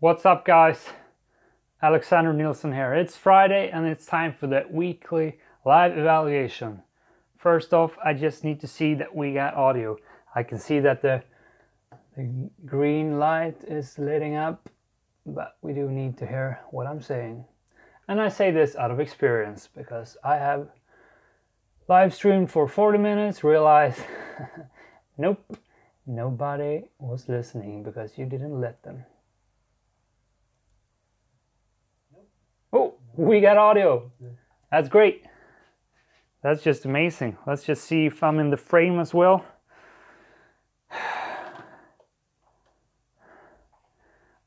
What's up, guys? Alexander Nilsson here. It's Friday and it's time for the weekly live evaluation. First off, I just need to see that we got audio. I can see that the green light is lighting up, but we do need to hear what I'm saying. And I say this out of experience because I have live streamed for 40 minutes, realized nope, nobody was listening because you didn't let them. Oh, we got audio. That's great. That's just amazing. Let's just see if I'm in the frame as well.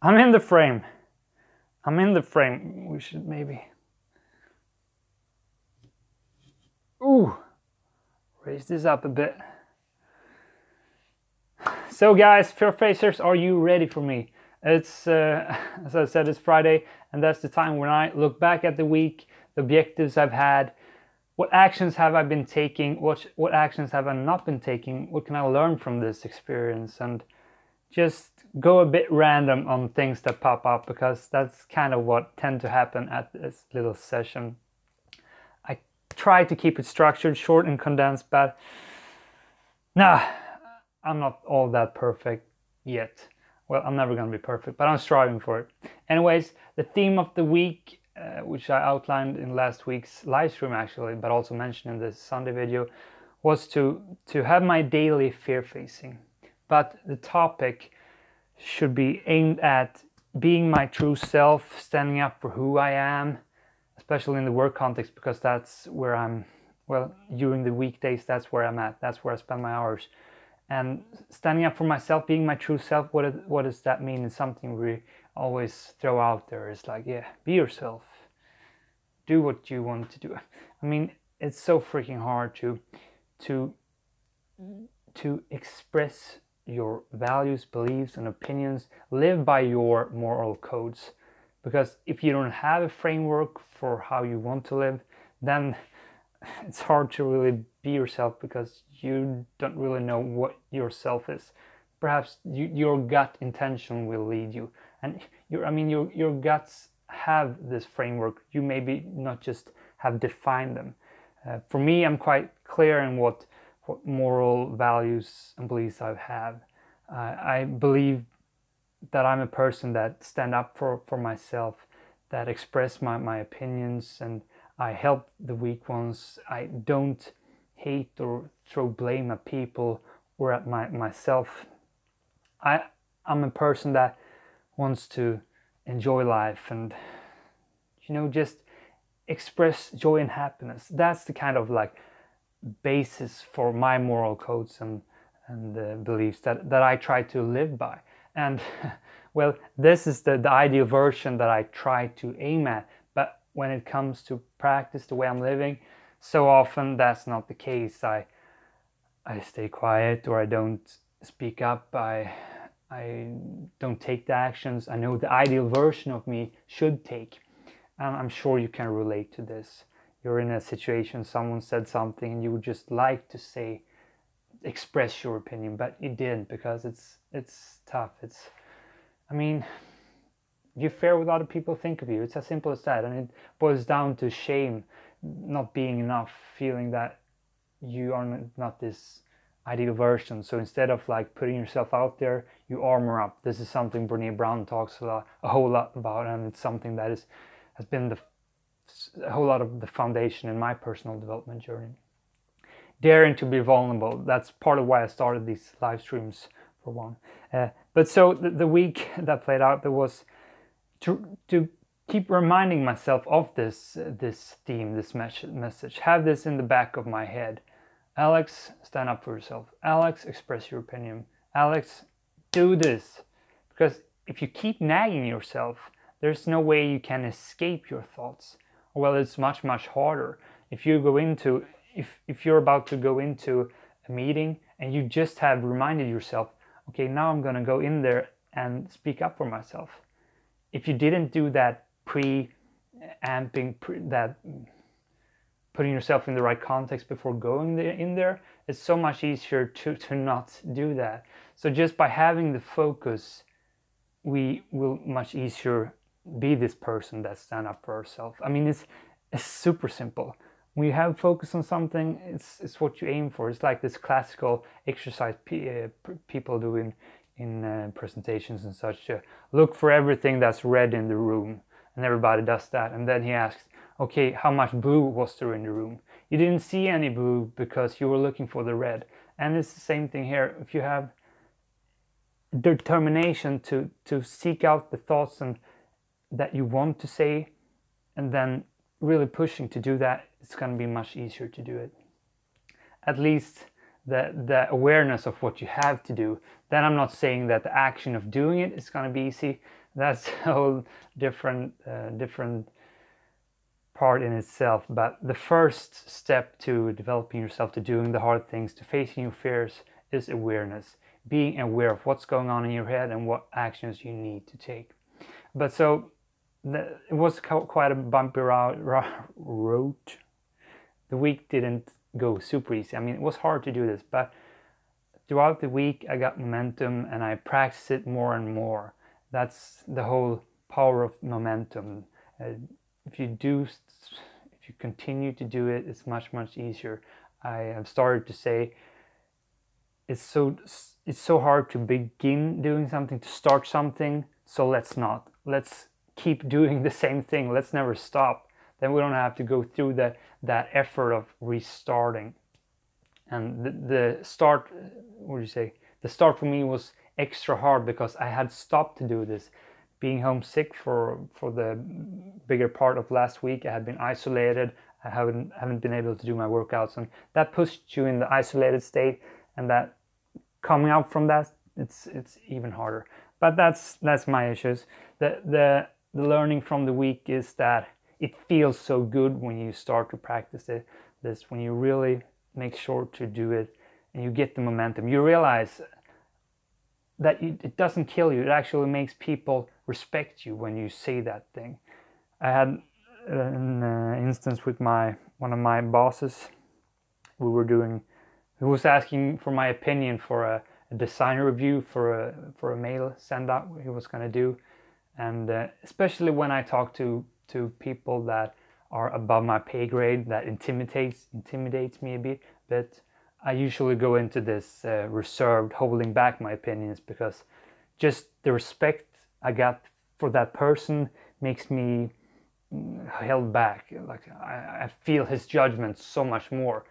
I'm in the frame. I'm in the frame. We should maybe... Ooh, raise this up a bit. So guys, Fear Facers, are you ready for me? It's, as I said, it's Friday, and that's the time when I look back at the week, the objectives I've had, what actions have I been taking, what actions have I not been taking, what can I learn from this experience, and just go a bit random on things that pop up, because that's kind of what tend to happen at this little session. I try to keep it structured, short and condensed, but nah, I'm not all that perfect yet. Well, I'm never going to be perfect, but I'm striving for it. Anyways, the theme of the week, which I outlined in last week's live stream actually, but also mentioned in this Sunday video, was to have my daily fear facing. But the topic should be aimed at being my true self, standing up for who I am, especially in the work context, because that's where I'm, well, during the weekdays, that's where I'm at, that's where I spend my hours. And standing up for myself, being my true self, what does that mean? It's something we always throw out there. It's like, yeah, be yourself. Do what you want to do. I mean, it's so freaking hard to express your values, beliefs, and opinions. Live by your moral codes. Because if you don't have a framework for how you want to live, then it's hard to really be yourself, because you don't really know what yourself is. Perhaps your gut intention will lead you, and your guts have this framework. You maybe not just have defined them. For me, I'm quite clear in what moral values and beliefs I have. I believe that I'm a person that stand up for myself, that express my opinions, and I help the weak ones. I don't hate or throw blame at people or at myself. I'm a person that wants to enjoy life and, just express joy and happiness. That's the kind of like basis for my moral codes and beliefs that I try to live by. And well, this is the ideal version that I try to aim at. But when it comes to practice, the way I'm living, so often that's not the case. I stay quiet, or I don't speak up. I don't take the actions I know the ideal version of me should take. And I'm sure you can relate to this. You're in a situation, someone said something, and you would just like to express your opinion, but you didn't, because it's tough. You fear what other people think of you. It's as simple as that. And it boils down to shame, not being enough, feeling that you are not this ideal version. So instead of like putting yourself out there, you armor up. This is something Brené Brown talks a whole lot about, and it's something that has been a whole lot of the foundation in my personal development journey. Daring to be vulnerable. That's part of why I started these live streams, for one. But so the week that played out, there was to keep reminding myself of this theme, this message. Have this in the back of my head. Alex, stand up for yourself. Alex, express your opinion. Alex, do this. Because if you keep nagging yourself, there's no way you can escape your thoughts. Well, it's much, much harder. If you're about to go into a meeting and you just have reminded yourself, okay, now I'm going to go in there and speak up for myself. If you didn't do that pre-amping, putting yourself in the right context before going in there, it's so much easier to not do that. So just by having the focus we will much easier be this person that stand up for ourselves. I mean, it's super simple. When you have focus on something, it's what you aim for. It's like this classical exercise people do in presentations and such. Look for everything that's red in the room, and everybody does that. And then he asks, okay, how much blue was there in the room? You didn't see any blue because you were looking for the red. And it's the same thing here. If you have determination to seek out the thoughts and that you want to say, and then really pushing to do that, it's going to be much easier to do it. At least the awareness of what you have to do. Then I'm not saying that the action of doing it is going to be easy. That's a whole different part in itself. But the first step to developing yourself, to doing the hard things, to facing your fears, is awareness. Being aware of what's going on in your head and what actions you need to take. But so it was quite a bumpy road. The week didn't go super easy. I mean, it was hard to do this, but throughout the week I got momentum and I practiced it more and more. That's the whole power of momentum. If you continue to do it, it's much easier. I have started to say it's so hard to begin doing something, to start something, so let's keep doing the same thing. Let's never stop. Then we don't have to go through that effort of restarting. And the start, the start for me was extra hard because I had stopped to do this. Being homesick for the bigger part of last week, I had been isolated. I haven't been able to do my workouts, and that pushed you in the isolated state, and that coming out from that, it's even harder. But that's my issues. The learning from the week is that it feels so good when you start to practice this, when you really make sure to do it and you get the momentum. You realize that it doesn't kill you. It actually makes people respect you when you say that thing. I had an instance with one of my bosses. He was asking for my opinion for a design review for a mail send out he was going to do. And especially when I talk to people that are above my pay grade, that intimidates me a bit. But I usually go into this reserved, holding back my opinions, because just the respect I got for that person makes me held back. Like I feel his judgment so much more.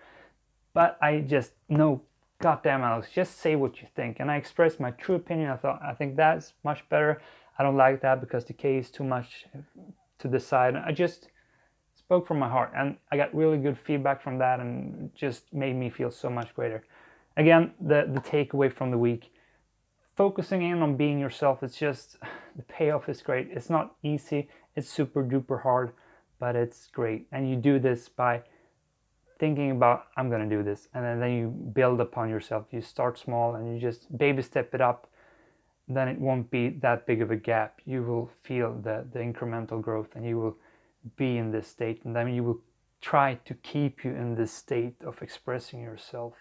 But I just know, goddamn Alex, just say what you think. And I expressed my true opinion. I think that's much better. I don't like that because the K is too much to decide. I just spoke from my heart, and I got really good feedback from that, and just made me feel so much greater. Again, the takeaway from the week: focusing in on being yourself. It's just, the payoff is great. It's not easy. It's super duper hard, but it's great. And you do this by thinking about, I'm gonna do this, and then you build upon yourself. You start small and you just baby step it up. Then it won't be that big of a gap. You will feel the incremental growth, and you will be in this state, and then you will try to keep you in this state of expressing yourself.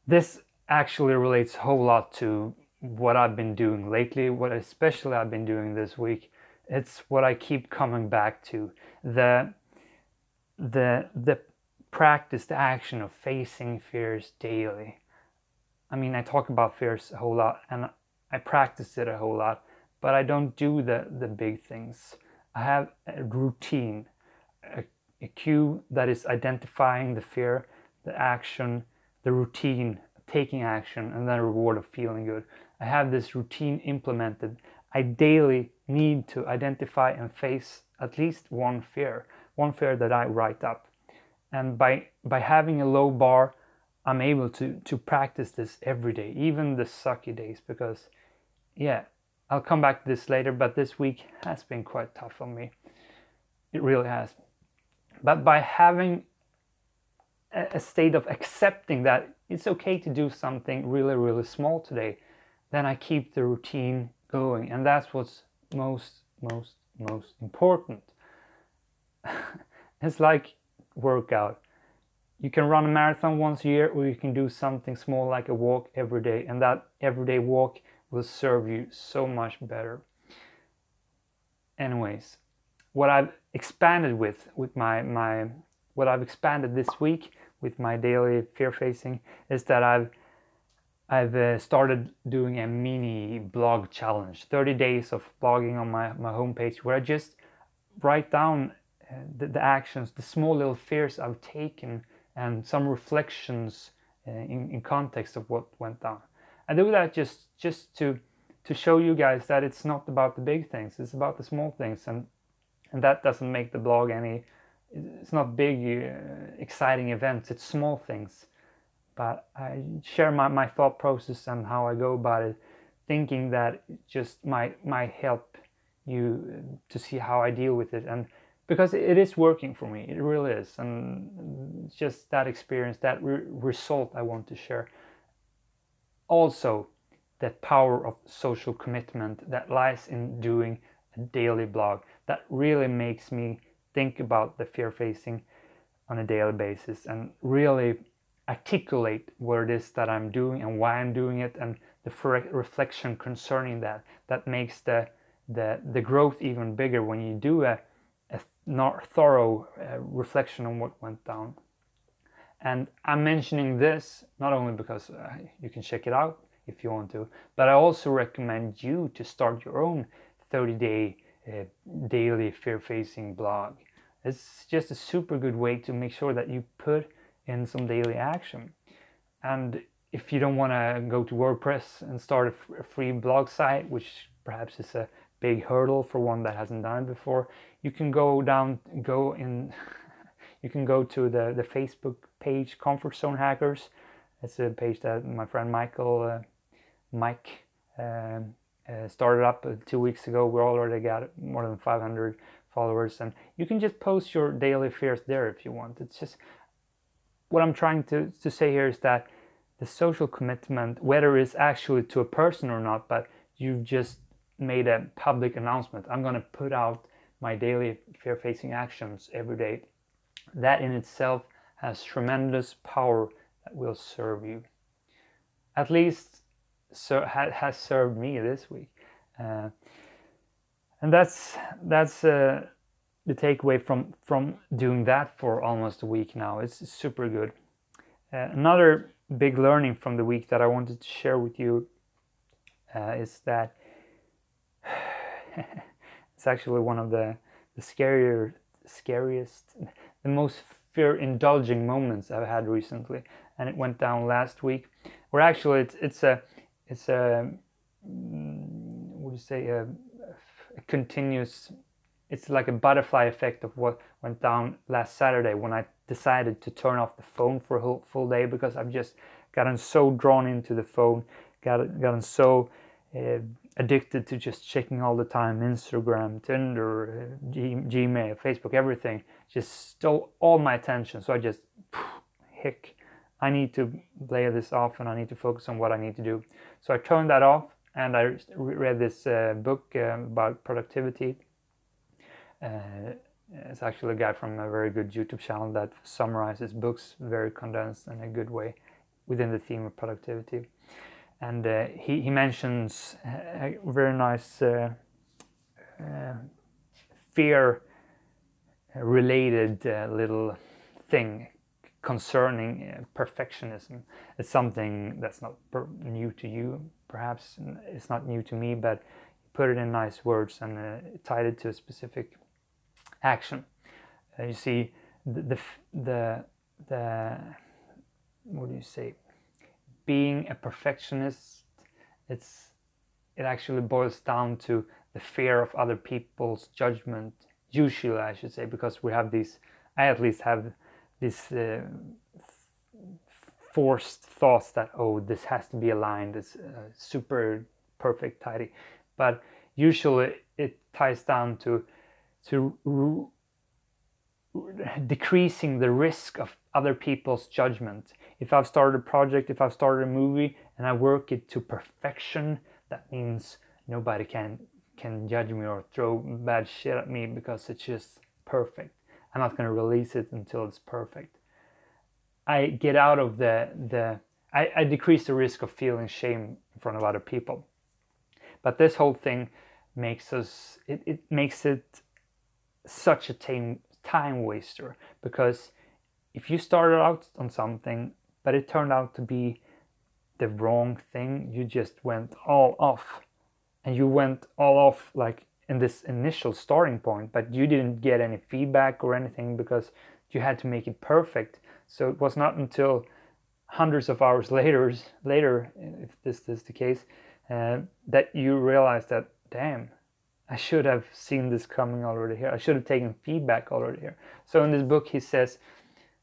This actually relates a whole lot to what I've been doing lately, what especially I've been doing this week. It's what I keep coming back to, the practice, the action of facing fears daily. I mean, I talk about fears a whole lot, and I practice it a whole lot, but I don't do the big things. I have a routine, a cue that is identifying the fear, the action, the routine, taking action, and then a reward of feeling good. I have this routine implemented. I daily need to identify and face at least one fear that I write up. And by having a low bar, I'm able to practice this every day, even the sucky days, because yeah, I'll come back to this later, but this week has been quite tough on me. It really has. But by having a state of accepting that it's okay to do something really small today, then I keep the routine going, and that's what's most important. It's like workout. You can run a marathon once a year, or you can do something small like a walk every day, and that everyday walk will serve you so much better. Anyways, what I've expanded with my what I've expanded this week with my daily fear facing is that I've started doing a mini blog challenge, 30 days of blogging on my homepage, where I just write down the actions, the small little fears I've taken, and some reflections in context of what went down. I do that just to show you guys that it's not about the big things, it's about the small things, and that doesn't make the blog any, it's not big exciting events, it's small things. But I share my thought process and how I go about it, thinking that it just might help you to see how I deal with it. And because it is working for me, it really is. And it's just that experience, that result I want to share. Also, the power of social commitment that lies in doing a daily blog. That really makes me think about the fear facing on a daily basis and really articulate what it is that I'm doing and why I'm doing it, and the reflection concerning that makes the growth even bigger when you do a not thorough reflection on what went down. And I'm mentioning this not only because you can check it out if you want to, but I also recommend you to start your own 30-day daily fear-facing blog. It's just a super good way to make sure that you put in some daily action. And if you don't want to go to WordPress and start a free blog site, which perhaps is a big hurdle for one that hasn't done it before, you can you can go to the Facebook page Comfort Zone Hackers. It's a page that my friend Mike started up 2 weeks ago. We already got more than 500 followers, and you can just post your daily fears there if you want. It's just, what I'm trying to say here is that the social commitment, whether it's actually to a person or not, but you've just made a public announcement, I'm going to put out my daily fear-facing actions every day. That in itself has tremendous power that will serve you. At least has served me this week. And that's the takeaway from doing that for almost a week now. It's super good. Another big learning from the week that I wanted to share with you is that it's actually one of the scariest, the most fear-indulging moments I've had recently, and it went down last week. Or actually, it's a what do you say, a continuous. It's like a butterfly effect of what went down last Saturday when I decided to turn off the phone for a full day, because I've just gotten so drawn into the phone, gotten so addicted to just checking all the time, Instagram, Tinder, Gmail, Facebook, everything just stole all my attention. So I just, heck, I need to lay this off and I need to focus on what I need to do. So I turned that off and I read this book about productivity. It's actually a guy from a very good YouTube channel that summarizes books very condensed in a good way within the theme of productivity. And he mentions a very nice fear-related little thing concerning perfectionism. It's something that's not new to you, perhaps. It's not new to me, but he put it in nice words and tied it to a specific action. You see, the what do you say? Being a perfectionist, it actually boils down to the fear of other people's judgment. Usually, I should say, because we have these. I at least have these forced thoughts that, oh, this has to be aligned. It's super perfect, tidy. But usually, it ties down to decreasing the risk of other people's judgment. If I've started a project, if I've started a movie and I work it to perfection, that means nobody can judge me or throw bad shit at me because it's just perfect. I'm not going to release it until it's perfect. I get out of I decrease the risk of feeling shame in front of other people. But this whole thing makes it makes it such a time waster, because if you started out on something but it turned out to be the wrong thing, you just went all off. And you went all off like in this initial starting point, but you didn't get any feedback or anything because you had to make it perfect. So it was not until hundreds of hours later, if this is the case, that you realize that, damn, I should have seen this coming already here. I should have taken feedback already here. So in this book, he says,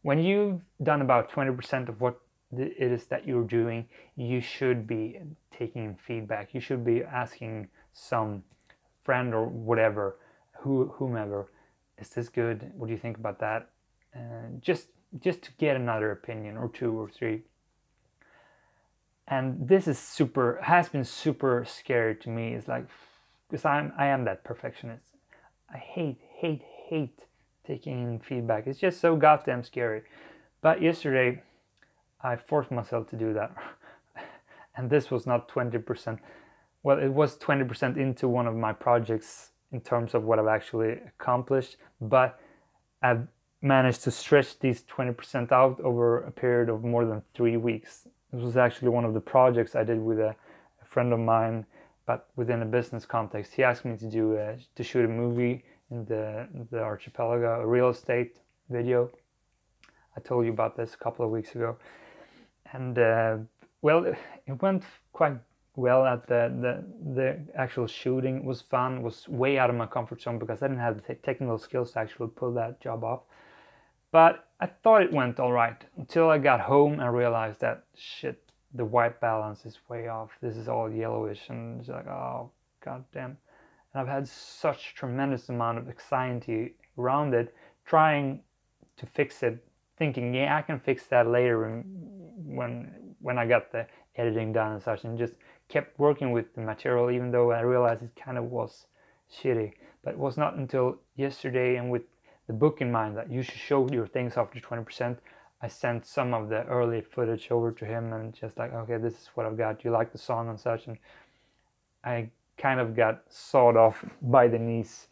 when you've done about 20% of what it is that you're doing, you should be taking feedback. You should be asking some friend or whatever, whomever, is this good? What do you think about that? Just to get another opinion, or two or three. And this has been super scary to me. It's like, because I am that perfectionist. I hate taking feedback. It's just so goddamn scary. But yesterday I forced myself to do that. And this was not 20%. Well, it was 20% into one of my projects in terms of what I've actually accomplished, but I've managed to stretch these 20% out over a period of more than 3 weeks. This was actually one of the projects I did with a friend of mine, but within a business context. He asked me to shoot a movie in the archipelago, a real estate video. I told you about this a couple of weeks ago. And well, it went quite well at the actual shooting. It was fun. It was way out of my comfort zone because I didn't have the technical skills to actually pull that job off. But I thought it went all right until I got home and realized that, shit, the white balance is way off. This is all yellowish, and it's like, oh, god damn. And I've had such tremendous amount of anxiety around it, trying to fix it, thinking, yeah, I can fix that later when I got the editing done and such, and just kept working with the material, even though I realized it kind of was shitty. But it was not until yesterday, and with the book in mind that you should show your things after 20%, I sent some of the early footage over to him, and just like, okay, this is what I've got. You like the song and such, and I kind of got sawed off by the knees.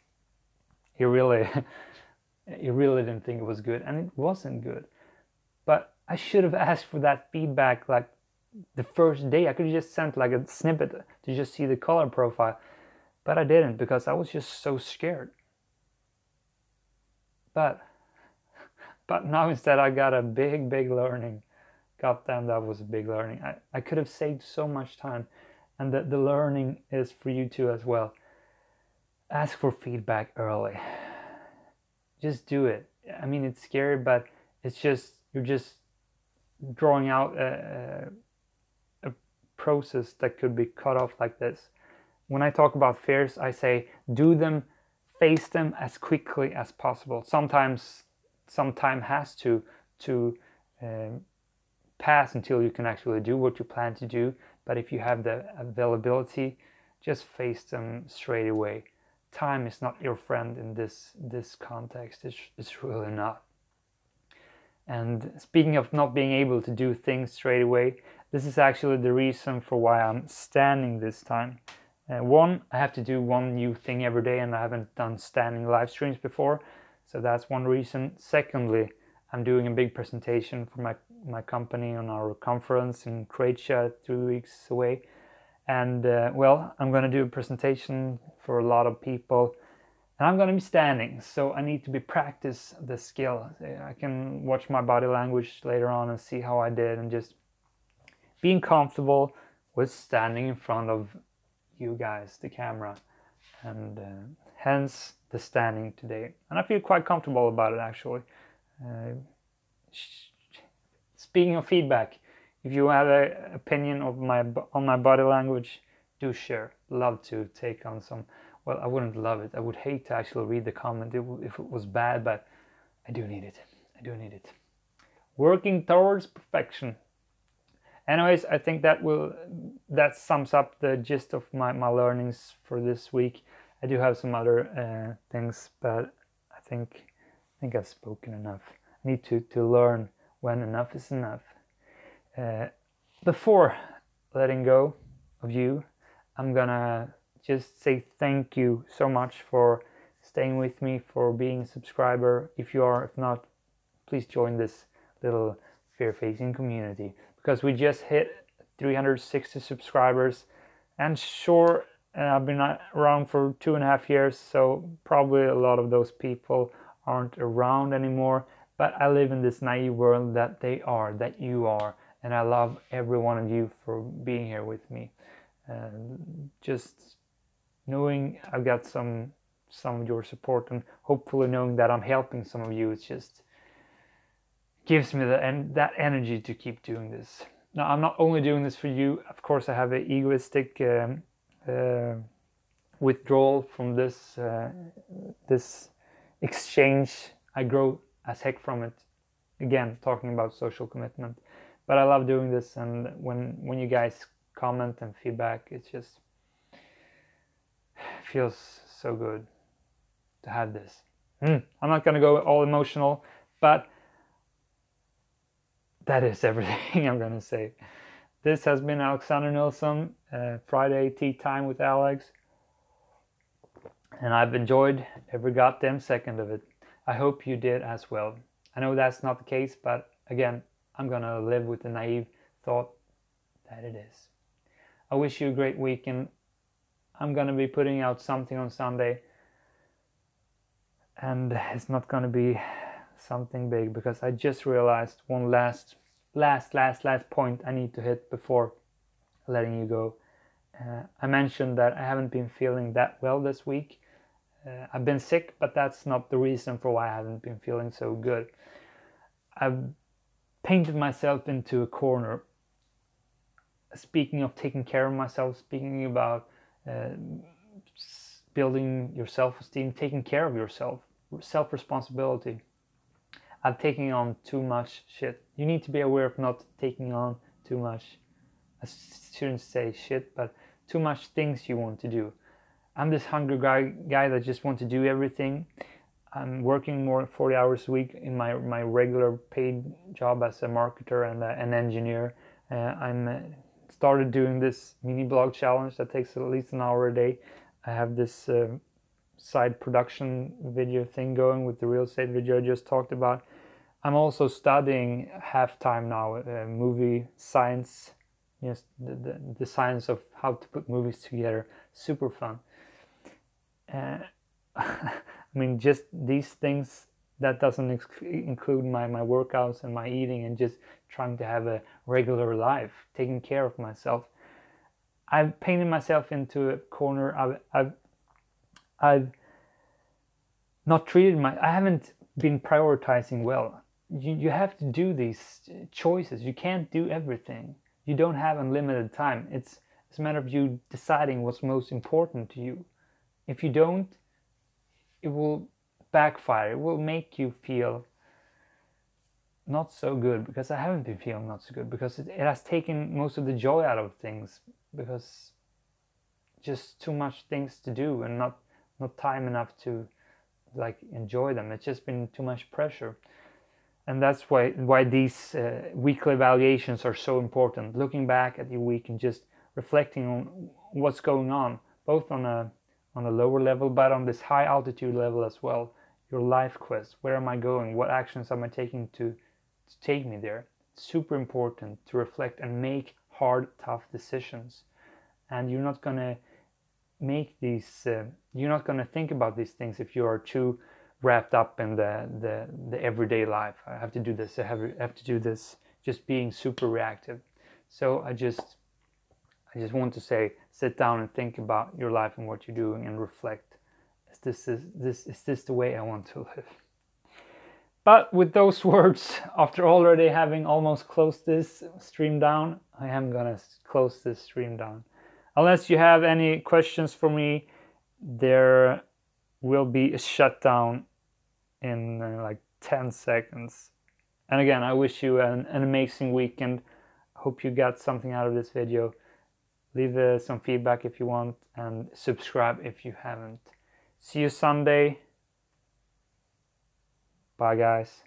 He really didn't think it was good, and it wasn't good. But I should have asked for that feedback like the first day. I could have just sent like a snippet to just see the color profile, but I didn't because I was just so scared. But now instead I got a big learning. God damn, that was a big learning. I could have saved so much time, and the learning is for you too as well. Ask for feedback early. Just do it. I mean, it's scary, but it's just, you're just drawing out a process that could be cut off like this. When I talk about fears, I say do them, face them as quickly as possible. Sometimes some time has to pass until you can actually do what you plan to do. But if you have the availability, just face them straight away. Time is not your friend in this context. It's really not. And speaking of not being able to do things straight away, this is actually the reason for why I'm standing this time. One, I have to do one new thing every day, and I haven't done standing live streams before, so that's one reason. Secondly, I'm doing a big presentation for my company on our conference in Croatia 3 weeks away. And well, I'm going to do a presentation for a lot of people, and I'm going to be standing, so I need to practice the skill. I can watch my body language later on and see how I did, and just being comfortable with standing in front of you guys, the camera, and hence the standing today. And I feel quite comfortable about it, actually. Speaking of feedback, if you have an opinion of on my body language, do share. Love to take on some. Well, I wouldn't love it. I would hate to actually read the comment if it was bad, but I do need it. I do need it. Working towards perfection. Anyways, I think that sums up the gist of my learnings for this week. I do have some other things, but I think I've spoken enough. I need to learn when enough is enough. Before letting go of you, I'm gonna just say thank you so much for staying with me, for being a subscriber. If you are, if not, please join this little fear-facing community, because we just hit 360 subscribers. And sure, I've been around for 2.5 years, so probably a lot of those people aren't around anymore, but I live in this naive world that they are, that you are, and I love every one of you for being here with me. Just knowing I've got some of your support, and hopefully knowing that I'm helping some of you, it just gives me that energy to keep doing this. Now, I'm not only doing this for you. Of course, I have an egoistic withdrawal from this exchange. I grow as heck from it. Again, talking about social commitment. But I love doing this, and when you guys comment and feedback, it just feels so good to have this. I'm not gonna go all emotional, but that is everything I'm gonna say. This has been Alexander Nilsson, Friday Tea Time with Alex, and I've enjoyed every goddamn second of it. I hope you did as well. I know that's not the case, but again, I'm gonna live with the naive thought that it is. I wish you a great weekend. I'm gonna be putting out something on Sunday, and it's not gonna be something big, because I just realized one last point I need to hit before letting you go. I mentioned that I haven't been feeling that well this week. I've been sick, but that's not the reason for why I haven't been feeling so good. I've painted myself into a corner. Speaking of taking care of myself, speaking about building your self-esteem, taking care of yourself, self-responsibility. I've taken on too much shit. You need to be aware of not taking on too much. I shouldn't say shit, but too much things you want to do. I'm this hungry guy that just wants to do everything. I'm working more than 40 hours a week in my regular paid job as a marketer and an engineer. I'm started doing this mini blog challenge that takes at least an hour a day. I have this side production video thing going with the real estate video I just talked about. I'm also studying half-time now, movie science, yes, the science of how to put movies together. Super fun. I mean, just these things, that doesn't include my workouts and my eating and just trying to have a regular life, taking care of myself. I've painted myself into a corner. I've not treated I haven't been prioritizing well. You have to do these choices. You can't do everything. You don't have unlimited time. It's a matter of you deciding what's most important to you. If you don't, it will backfire. It will make you feel not so good, because I haven't been feeling not so good, because it has taken most of the joy out of things, because just too much things to do and not time enough to like enjoy them. It's just been too much pressure. And that's why these weekly evaluations are so important. Looking back at your week and just reflecting on what's going on, both on a lower level, but on this high altitude level as well. Your life quest. Where am I going? What actions am I taking to take me there? It's super important to reflect and make hard, tough decisions. And you're not gonna make these. You're not gonna think about these things if you are too wrapped up in the everyday life. I have to do this. I have to do this. Just being super reactive. So I just want to say, sit down and think about your life and what you're doing, and reflect. Is this the way I want to live? But with those words, after already having almost closed this stream down, I am gonna close this stream down. Unless you have any questions for me, there will be a shutdown in like 10 seconds. And again, I wish you an amazing weekend. Hope you got something out of this video. Leave some feedback if you want, and subscribe if you haven't. See you Sunday. Bye guys.